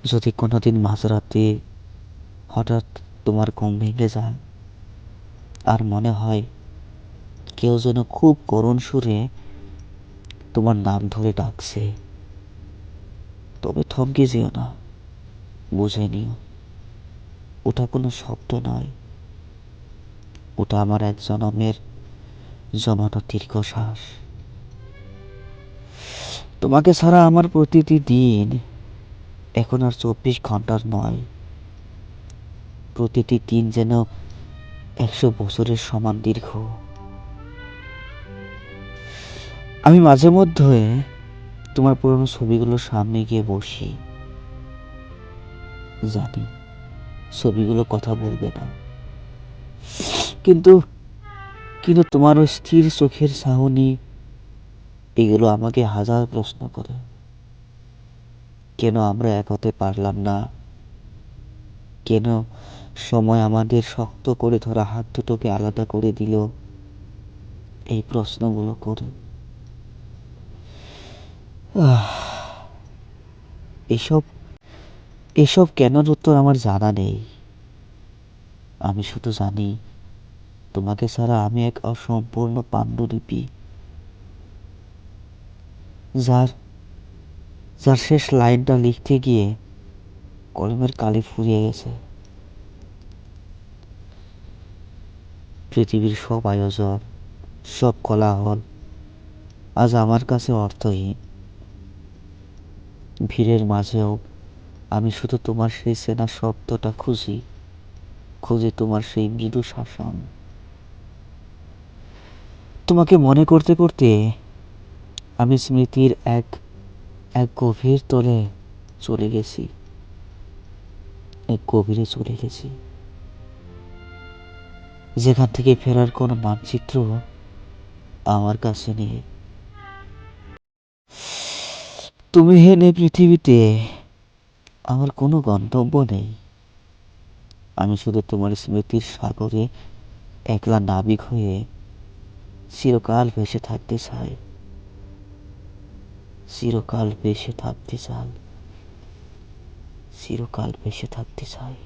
যদি কোনোদিন মাঝরাতে হঠাৎ তোমার ঘুম ভেঙে যায় আর মনে হয় কেউ যেন খুব করুণ সুরে তোমার নাম ধরে ডাকছে, তবে থমকে যেও না। বুঝে নিও, ওটা কোনো শব্দ নয়, ওটা আমার এক জনমের জমানো দীর্ঘশ্বাস। তোমাকে ছাড়া আমার প্রতিটি দিন এখন আর 24 ঘন্টার নয়, প্রতিটি দিন যেন 100 বছরের সমান দীর্ঘ। আমি মাঝে মধ্যে তোমার পুরনো ছবিগুলোর সামনে গিয়ে বসি, জানি ছবিগুলো কথা বলবে না, কিন্তু কিন্তু তোমার ওই স্থির চোখের চাহনি এগুলো আমাকে হাজার প্রশ্ন করে। কেন আমরা এক হতে পারলাম না? কেন সময় আমাদের শক্ত করে ধরা হাত দুটোকে আলাদা করে দিল? এই প্রশ্নগুলো করে এসব এসব কেনর উত্তর আমার জানা নেই। আমি শুধু জানি তোমাকে ছাড়া আমি এক অসম্পূর্ণ পাণ্ডুলিপি, যার যার শেষ লাইনটা লিখতে গিয়ে কলমের কালি ফুরিয়ে গেছে। পৃথিবীর সব আয়োজন, সব কোলাহল আজ আমার কাছে অর্থহীন। ভিড়ের মাঝেও আমি শুধু তোমার সেই চেনা শব্দটা খুঁজি, খুঁজি তোমার সেই মৃদু শাসন। তোমাকে মনে করতে করতে আমি স্মৃতির এক এক গভীর তলে চলে গেছি, এক গভীরে চলে গেছি, যেখান থেকে ফেরার কোনো মানচিত্র আমার কাছে নেই। তুমি হেনে পৃথিবীতে আমার কোনো গন্তব্য নেই। আমি শুধু তোমার স্মৃতির সাগরে একলা নাবিক হয়ে চিরকাল ভেসে থাকতে চাই, চিরকাল ভেসে থাকতে চাই, চিরকাল ভেসে থাকতে চাই।